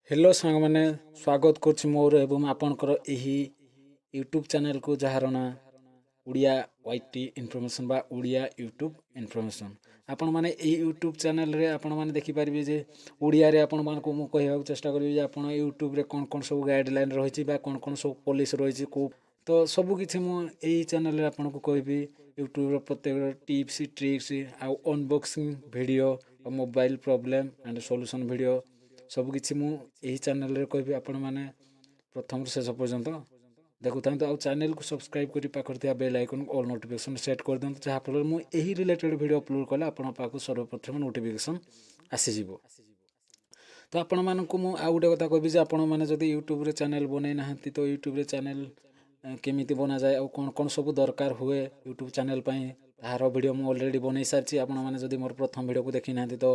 Hello सांग मैंने स्वागत करुच्ची मोर एवं आपणकर यही यूट्यूब चैनल को जार ना उड़िया वाईटी इनफॉरमेशन बा उड़िया यूट्यूब इनफॉरमेशन आपण मैंने यही यूट्यूब चैनल रे आपण मैंने देखिपारे जे उड़िया रे आपण मानक मु कहवा चेष्टा करी जे आपण यूट्यूब रे कौन कौन सब गाइडलाइन रही कौन कौन सब पॉलिसी रही को तो सबू किसी मुझे चैनल रे आपण को कहबी यूट्यूब रो प्रत्येक टिप्स ट्रिक्स आउ unboxing video mobile problem and solution video सबकिछि मु यही चैनल रे कहबी आपण माने प्रथम शेष पर्यंत देखुता आउ चैनल को सब्सक्राइब करी पाखर थिया bell icon all notification set कर दियंतु जहाँ फल मु यही रिलेटेड वीडियो अपलोड कले आपण पाखु सर्वप्रथम नोटिफिकेशन आसीजिवो। तो आपण मानकु मु आउ गोटे कथा कहबी जे आपण माने जदि यूट्यूब रे चैनल बनै नाहंती तो यूट्यूब रे चैनल केमिति बना जाए और कौन कौन सब दरकार हुए यूट्यूब चैनल पई तार वीडियो मु ऑलरेडी बनै सारछि। आपण माने जदि मोर प्रथम वीडियो को देखि नाहंती तो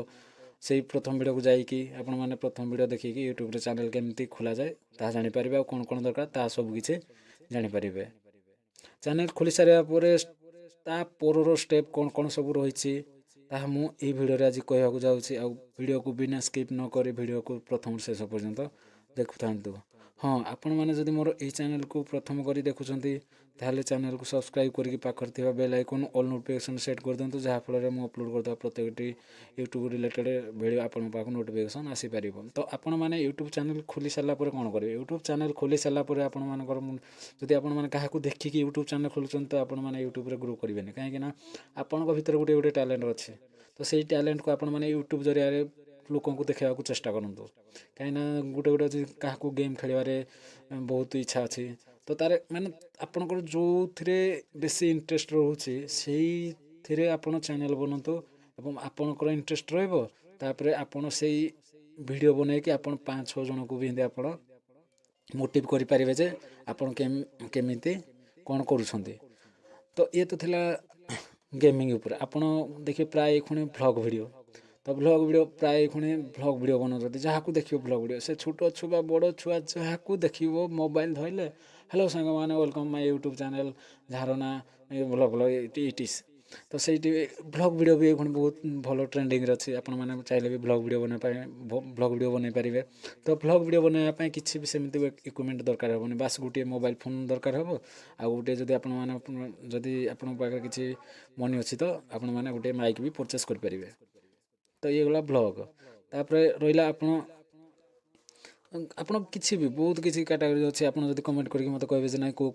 से प्रथम वीडियो को जाइकी आपण माने प्रथम वीडियो देखिकी यूट्यूब रे चैनल केमती खोला जाए ता जानि परिबे और कौन कौन दरकार ता सब किछि जानि परिबे। चैनल खोली सारिया परे ता परर स्टेप कौन कौन सब रहिछि ता मु ए वीडियो रे आज कहवा को जाउछि आ वीडियो को बिना स्किप न करी वीडियो को प्रथम शेष पर्यंत देखुथांतु। हाँ आपण मैंने जदि मोर यही चैनल को प्रथम करी देखुंती ताहले चैनल को सब्सक्राइब करके पाखर थिबा bell icon all notification set कर दियंतु जहाँ फल मु अपलोड करता प्रत्येकटी यूट्यूब रिलेटेड वीडियो आपण पाख नोटिफिकेशन आसी पारिबो। तो आपण माने यूट्यूब चैनल खोली सारा पर कौन करेंगे यूट्यूब चैनल खोली सारा पर आपण मानकर जदि आपण माने काहाकू देखिकी यूट्यूब चैनल खोलुछन तो आपण माने यूट्यूब रे ग्रो करिवेनी काहेकि ना आपण भीतर गोटे गोटे टैलेंट अच्छे तो सेही टैलेंट को आपण माने यूट्यूब जरिया लोक को देखा चेष्टा करूँ कहीं गोटे गोटे अच्छे क्या गेम खेलबारे बहुत इच्छा अच्छी तो तार माने आपणकर जो थे बेसी इंटरेस्ट रोचे से आपण चैनल बनातु एवं आपणकर इंटरेस्ट रही आपण से वीडियो बनई कि आपण 5-6 जन को भी आप मोटिव करें जे आपण केमिति कौन करुँच। तो ये तो थिला गेमिंग उपर आपण देखिए प्राय खुणी व्लॉग वीडियो तो व्लॉग वीडियो प्राय खुणी व्लॉग वीडियो बनाते जहाँ को देखिए व्लॉग वीडियो से छोट छुआ बड़ छुआ जहाँ को देखिए मोबाइल धरले हेलो सांग मैंने welcome my YouTube channel jar ना व्लॉग व्लॉग इटिस तो से व्लॉग वीडियो भी खुणी बहुत भल ट्रेंडिंग अच्छी आपण मैंने चाहिए भी व्लॉग वीडियो व्लॉग वीडियो बन पारे। तो व्लॉग वीडियो बनवाई किसी भी सेमती इक्विपमेंट दरकार हेनी बास गोटे मोबाइल फोन दरकार हे आ गोटे जदि आपण पाखे किसी मनी अच्छी तो आपण मैंने गोटे माइक भी परचेस करें। तो ये गला ब्लॉग तापर रहा आपण किसी भी बहुत किसी कैटेगरी अच्छे आप कमेंट करके मत कहे ना को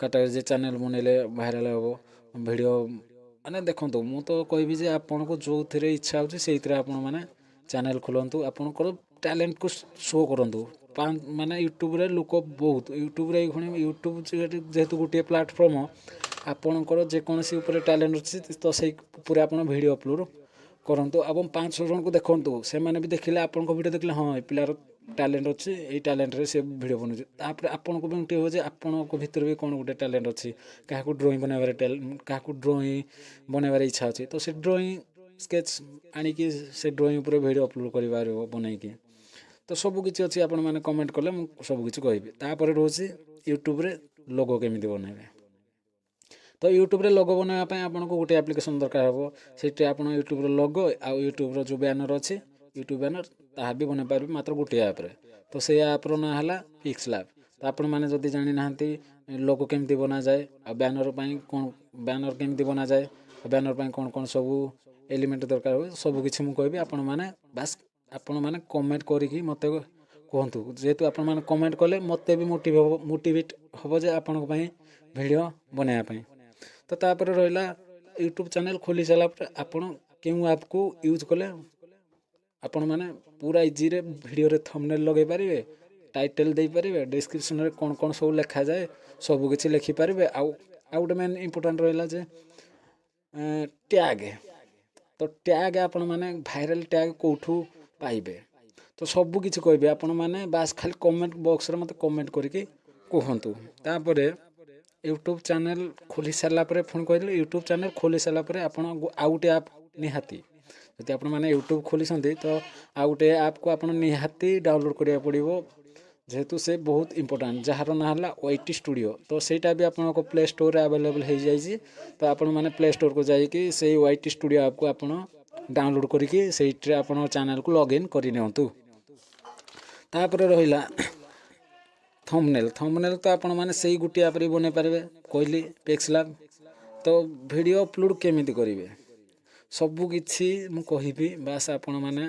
कैटेगरी चैनल बनइले भाइराल हम वीडियो माने देखो मु तो कहबी जे आपन को जो थे इच्छा होची से मैंने चैनल खोलतु आपंकर टैलेंट को शो करूँ माने यूट्यूब रे लोक बहुत यूट्यूब रे यूट्यूब जेहेतु गोटे प्लेटफॉर्म आपणकर जेकोसी टैलेंट अच्छी तो से पूरा आप वीडियो अपलोड करंतु अब 5-6 जन को देखु से मैंने भी देखिले आपण वीडियो देखले हाँ पिलार टैलेंट अच्छी ये टैलेंट रे से वीडियो बनाऊँ तापर आपन को भी उठे हो आपण को भीतर भी कौन गोटे टैलेंट अच्छी क्या ड्रॉइंग बनवार क्या ड्रॉइंग बनवार इच्छा अच्छी तो से ड्रॉइंग स्केच आनिकी से ड्रॉइंग उपर वीडियो अपलोड कर बनईकी तो सबकि अच्छी आपण मैंने कमेंट कले सबकि कहबी। तापर रोचे यूट्यूब रे लोगो केमिति बनइबे तो यूट्यूब रे लोगो बनवाई आपको गोटे एप्लिकेशन दरकार हे से आप यूट्यूब लोगो आ यूट्यूब जो बैनर अच्छे यूट्यूब बैनर ताहा भी बन पारे मात्र गोटे ऐप्रे तो से ऐप्र ना है पिक्सलैब। तो आपण मैंने जदि जानी ना लोगो केमती बना जाए आ बैनर कौन बैनर केमती बना जाए बैनर कौन कौन सब एलिमेंट दरकार हुए सबकि मुझे कहबी आपण मैंने बास आपण मैंने कमेंट करी मत कहतु जेहेतु आपण मैंने कमेंट कले मत भी मोटिवेट हम जे आपण वीडियो बनवाई। तो तापर रहा यूट्यूब चैनल खोली सारापर आपण क्यों ऐप को यूज कले आपण मैंने पूरा इजी रे वीडियो रे थंबनेल लगे पारे टाइटल दे पारे डिस्क्रिप्शन रे कौन कौन सब लिखा जाए सबकि लिखिपारे आउ गोटे मेन इंपोर्टाट रहा जे टैग तो टैग आपण मैंने भाइराल टैग कौठू पाइबे तो सबकि कहबे आपण मैंने बास खाली कमेंट बॉक्स रे मत कमेंट करके कहतु। तापर यूट्यूब चैनल खोली सारा पुणी कहले यूट्यूब चैनल खोली सारा आप गोटे ऐप निहाती जब आप यूट्यूब खोली तो आउ गोटे ऐप को आप निहाती डाउनलोड करा पड़ो जेहेतु से बहुत इंपोर्टेंट जार ना है वाईटी स्टूडियो तो सहीटा भी आप प्ले स्टोर अवेलेबल हो जाए तो आप प्ले स्टोर को जाकि से वाईटी स्टूडियो ऐप को आप डाउनलोड करके चैनल को लॉगिन करनी। तापर रहिला थंबनेल तो आपण मैंने से गोटे आप बन पारे कहली पिक्सेलैब तो वीडियो अपलोड केमिति करेंगे सबकि मुझे बास आपण मैंने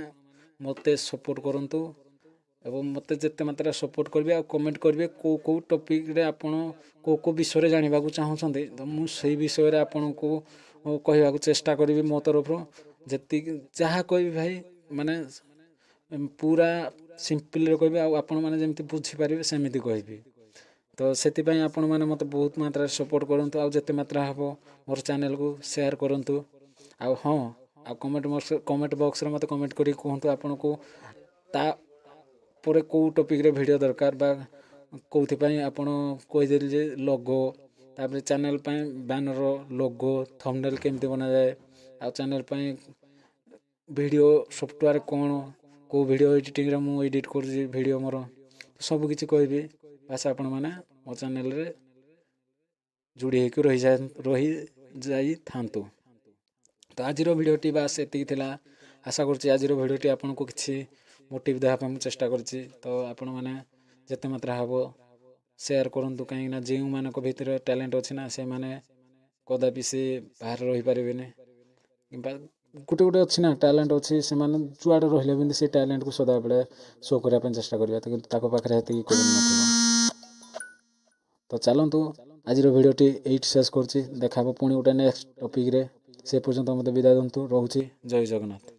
मत सपोर्ट करंतु एवं मत जिते मात्रा सपोर्ट करेंगे और कमेंट करेंगे कौ टॉपिक रे आपण को विषय जानवा चाहते तो मुझे विषय आपन को कहवाक चेष्टा करी मो तरफ जी जहाँ कह भाई माने पूरा सिंपल कह आपण मैंने जमी बुझीपारे सेमती कहि तो से आपण मैंने मत बहुत मात्रा सपोर्ट करूँ आउ जिते मात्रा हम मोर चैनल को शेयर करूँ आउ हाँ आ कमेंट बॉक्स रे मत कमेंट करी कहतु आपन को ता परे कौ टॉपिक रे वीडियो दरकार बा कौथिपाई आपण कहीदेली जे लोगो तापर चैनल पाई बैनर लोगो थंबनेल केमती बना जाए आ चैनल पाई वीडियो सॉफ्टवेयर कौन को वीडियो एडिटिंग रे मु एडिट कर वीडियो मोर सब किछि कहबी बास आपण माने मो चैनल रे जुड़ी होकर रही जाई थांतु तो आज भिडियोटी बास एतिक थिला आशा करछि आज भिडियोटी आपन को किछि मोटिव देहा मुझे चेष्टा करछि तो आपण माने जते मात्रा हबो शेयर करंतु कहीं ना जे मानक भितर टैलेंट अछि ना से माने कदापि से बाहर रही पारिबेने किंबा गोटे गोटे अच्छी ना टैलेंट अच्छी से जुआड़े रहिले भी से टैलेंट को सदा बेले शो करने चेष्टा करिया तो ताको पाखरे हेति तो चलतु आज भिडियोटी एट शेष करछि देखा पुणी गोटे नेक्स्ट टॉपिक रे से पर्यंत मते विदाय दंतु रहउछि जय जगन्नाथ।